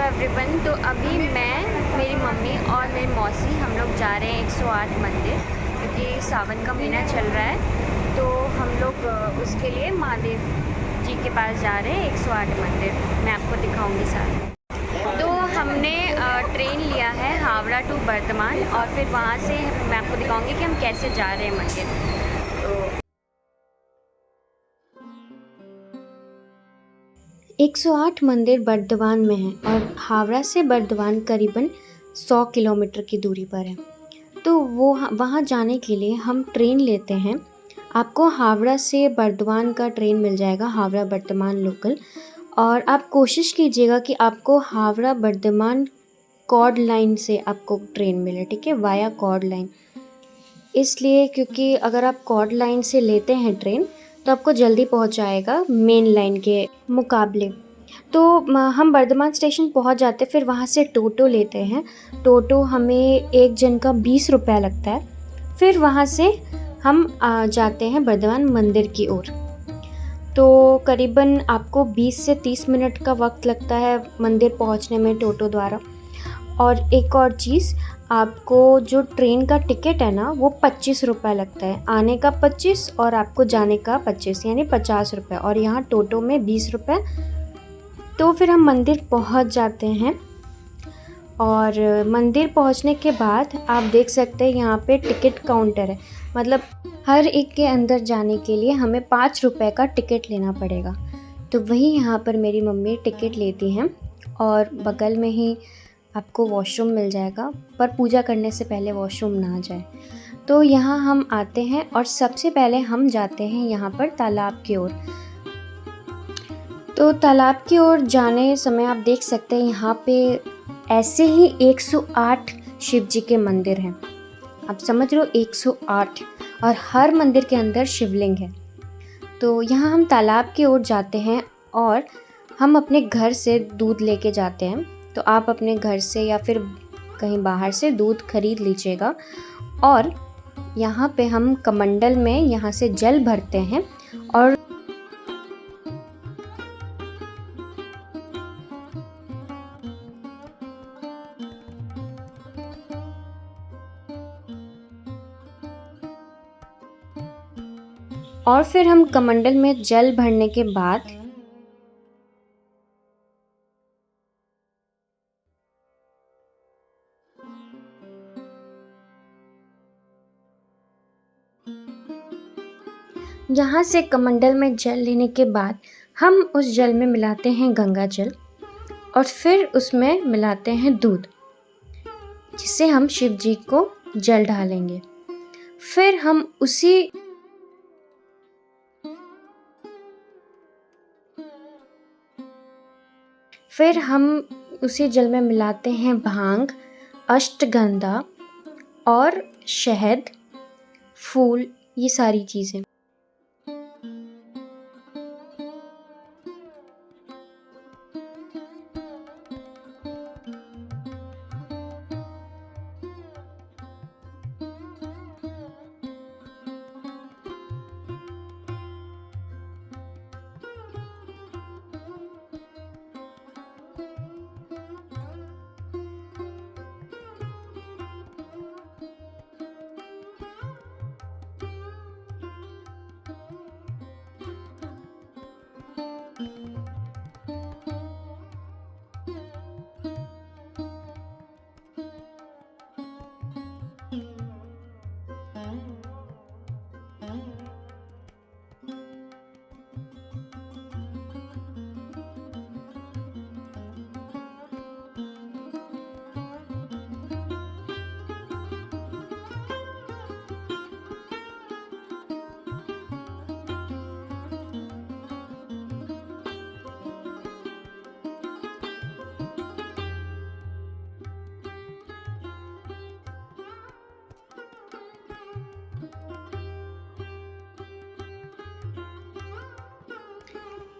Everyone. तो अभी मैं, मेरी मम्मी और मेरी मौसी हम लोग जा रहे हैं 108 मंदिर, क्योंकि सावन का महीना चल रहा है। तो हम लोग उसके लिए महादेव जी के पास जा रहे हैं 108 मंदिर। मैं आपको दिखाऊंगी साथ। तो हमने ट्रेन लिया है हावड़ा टू बर्धमान, और फिर वहाँ से मैं आपको दिखाऊंगी कि हम कैसे जा रहे हैं मंदिर। तो 108 मंदिर बर्धमान में है और हावड़ा से बर्धमान करीबन 100 किलोमीटर की दूरी पर है। तो वहाँ जाने के लिए हम ट्रेन लेते हैं। आपको हावड़ा से बर्धमान का ट्रेन मिल जाएगा, हावड़ा बर्धमान लोकल। और आप कोशिश कीजिएगा कि आपको हावड़ा बर्धमान कॉर्ड लाइन से आपको ट्रेन मिले, ठीक है, वाया कॉर्ड लाइन। इसलिए क्योंकि अगर आप कॉर्ड लाइन से लेते हैं ट्रेन तो आपको जल्दी पहुंचाएगा मेन लाइन के मुकाबले। तो हम बर्धमान स्टेशन पहुंच जाते, फिर वहां से टोटो लेते हैं। टोटो हमें एक जन का 20 रुपया लगता है। फिर वहां से हम जाते हैं बर्धमान मंदिर की ओर। तो करीबन आपको 20 से 30 मिनट का वक्त लगता है मंदिर पहुंचने में टोटो द्वारा। और एक और चीज़, आपको जो ट्रेन का टिकट है ना, वो 25 रुपये लगता है। आने का 25 और आपको जाने का 25, यानी 50 रुपये, और यहाँ टोटो में 20 रुपये। तो फिर हम मंदिर पहुँच जाते हैं। और मंदिर पहुँचने के बाद आप देख सकते हैं यहाँ पे टिकट काउंटर है। मतलब हर एक के अंदर जाने के लिए हमें 5 रुपये का टिकट लेना पड़ेगा। तो वही यहाँ पर मेरी मम्मी टिकट लेती हैं, और बगल में ही आपको वॉशरूम मिल जाएगा, पर पूजा करने से पहले वॉशरूम ना जाए। तो यहाँ हम आते हैं और सबसे पहले हम जाते हैं यहाँ पर तालाब की ओर। तो तालाब की ओर जाने समय आप देख सकते हैं यहाँ पे ऐसे ही 108 शिव जी के मंदिर हैं। आप समझ लो 108, और हर मंदिर के अंदर शिवलिंग है। तो यहाँ हम तालाब की ओर जाते हैं और हम अपने घर से दूध लेके जाते हैं। तो आप अपने घर से या फिर कहीं बाहर से दूध खरीद लीजिएगा, और यहाँ पे हम कमंडल में यहाँ से जल भरते हैं। और फिर हम कमंडल में जल भरने के बाद यहाँ से कमंडल में जल लेने के बाद हम उस जल में मिलाते हैं गंगा जल, और फिर उसमें मिलाते हैं दूध, जिससे हम शिव जी को जल ढालेंगे। फिर हम उसी जल में मिलाते हैं भांग, अष्टगंधा और शहद, फूल, ये सारी चीज़ें।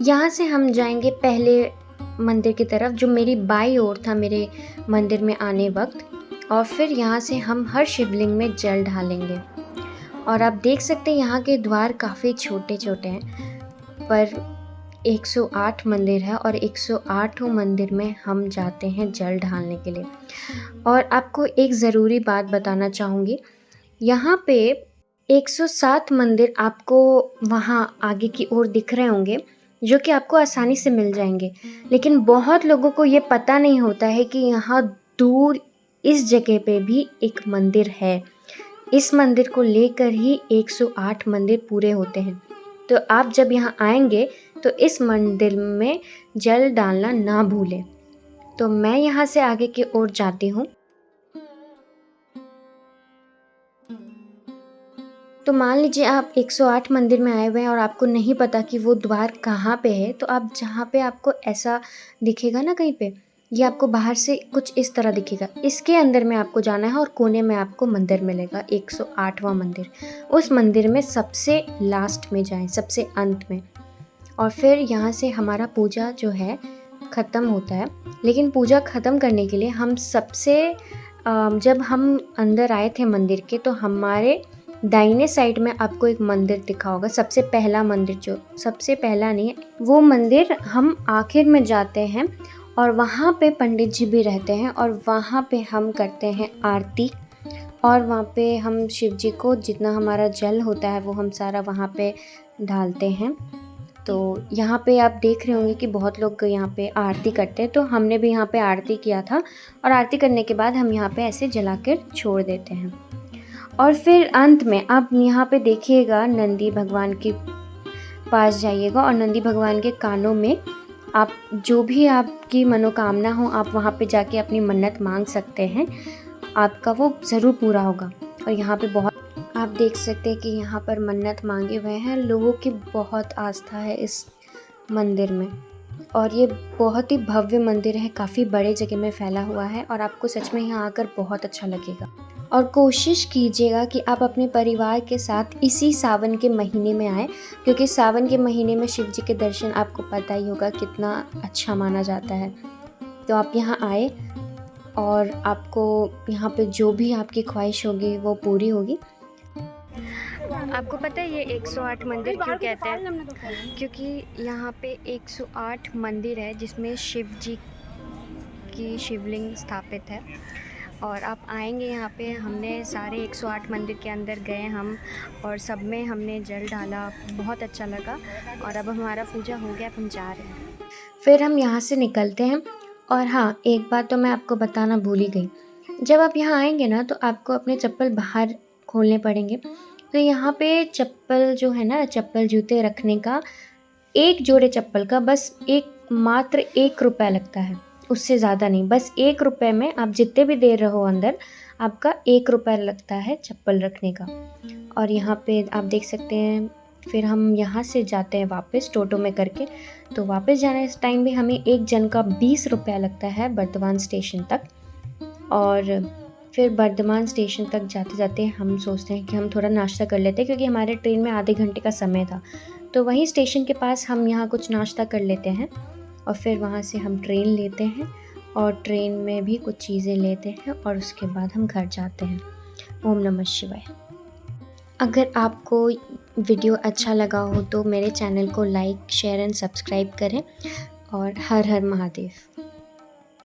यहाँ से हम जाएंगे पहले मंदिर की तरफ, जो मेरी बाई ओर था मेरे मंदिर में आने वक्त। और फिर यहाँ से हम हर शिवलिंग में जल ढालेंगे। और आप देख सकते हैं यहाँ के द्वार काफ़ी छोटे छोटे हैं, पर 108 मंदिर है और 108 मंदिर में हम जाते हैं जल ढालने के लिए। और आपको एक ज़रूरी बात बताना चाहूँगी, यहाँ पे 107 मंदिर आपको वहाँ आगे की ओर दिख रहे होंगे, जो कि आपको आसानी से मिल जाएंगे। लेकिन बहुत लोगों को ये पता नहीं होता है कि यहाँ दूर इस जगह पे भी एक मंदिर है। इस मंदिर को लेकर ही 108 मंदिर पूरे होते हैं। तो आप जब यहाँ आएंगे तो इस मंदिर में जल डालना ना भूलें। तो मैं यहाँ से आगे की ओर जाती हूँ। तो मान लीजिए आप 108 मंदिर में आए हुए हैं और आपको नहीं पता कि वो द्वार कहाँ पे है, तो आप जहाँ पे आपको ऐसा दिखेगा ना कहीं पे, ये आपको बाहर से कुछ इस तरह दिखेगा, इसके अंदर में आपको जाना है और कोने में आपको मंदिर मिलेगा 108वां मंदिर। उस मंदिर में सबसे लास्ट में जाएं, सबसे अंत में। और फिर यहाँ से हमारा पूजा जो है ख़त्म होता है। लेकिन पूजा ख़त्म करने के लिए हम जब हम अंदर आए थे मंदिर के, तो हमारे दाहिने साइड में आपको एक मंदिर दिखा होगा। सबसे पहला मंदिर, जो सबसे पहला नहीं है, वो मंदिर हम आखिर में जाते हैं और वहाँ पे पंडित जी भी रहते हैं और वहाँ पे हम करते हैं आरती। और वहाँ पे हम शिव जी को जितना हमारा जल होता है वो हम सारा वहाँ पे डालते हैं। तो यहाँ पे आप देख रहे होंगे कि बहुत लोग यहाँ पे आरती करते हैं, तो हमने भी यहाँ पे आरती किया था। और आरती करने के बाद हम यहाँ पे ऐसे जला कर छोड़ देते हैं। और फिर अंत में आप यहाँ पे देखिएगा, नंदी भगवान के पास जाइएगा और नंदी भगवान के कानों में आप जो भी आपकी मनोकामना हो, आप वहाँ पे जाके अपनी मन्नत मांग सकते हैं, आपका वो ज़रूर पूरा होगा। और यहाँ पे बहुत आप देख सकते हैं कि यहाँ पर मन्नत मांगे हुए हैं। लोगों की बहुत आस्था है इस मंदिर में और ये बहुत ही भव्य मंदिर है, काफ़ी बड़े जगह में फैला हुआ है और आपको सच में यहाँ आकर बहुत अच्छा लगेगा। और कोशिश कीजिएगा कि आप अपने परिवार के साथ इसी सावन के महीने में आएँ, क्योंकि सावन के महीने में शिव जी के दर्शन आपको पता ही होगा कितना अच्छा माना जाता है। तो आप यहाँ आए और आपको यहाँ पे जो भी आपकी ख्वाहिश होगी वो पूरी होगी। आपको पता है ये 108 मंदिर क्यों कहते हैं? क्योंकि यहाँ पे 108 मंदिर है जिसमें शिव जी की शिवलिंग स्थापित है। और आप आएंगे यहाँ पे, हमने सारे 108 मंदिर के अंदर गए हम और सब में हमने जल डाला, बहुत अच्छा लगा। और अब हमारा पूजा हो गया, अब हम जा रहे हैं। फिर हम यहाँ से निकलते हैं। और हाँ, एक बात तो मैं आपको बताना भूल ही गई, जब आप यहाँ आएंगे ना तो आपको अपने चप्पल बाहर खोलने पड़ेंगे। तो यहाँ पे चप्पल जो है ना, चप्पल जूते रखने का, एक जोड़े चप्पल का बस मात्र 1 रुपया लगता है, उससे ज़्यादा नहीं। बस 1 रुपये में आप जितने भी देर रहो अंदर, आपका 1 रुपया लगता है चप्पल रखने का। और यहाँ पे आप देख सकते हैं, फिर हम यहाँ से जाते हैं वापस टोटो में करके। तो वापस जाने इस टाइम भी हमें एक जन का 20 रुपया लगता है बर्धमान स्टेशन तक। और फिर बर्धमान स्टेशन तक जाते जाते हम सोचते हैं कि हम थोड़ा नाश्ता कर लेते हैं, क्योंकि हमारे ट्रेन में आधे घंटे का समय था। तो वहीं स्टेशन के पास हम यहाँ कुछ नाश्ता कर लेते हैं और फिर वहाँ से हम ट्रेन लेते हैं और ट्रेन में भी कुछ चीज़ें लेते हैं और उसके बाद हम घर जाते हैं। ओम नमः शिवाय। अगर आपको वीडियो अच्छा लगा हो तो मेरे चैनल को लाइक, शेयर एंड सब्सक्राइब करें। और हर हर महादेव।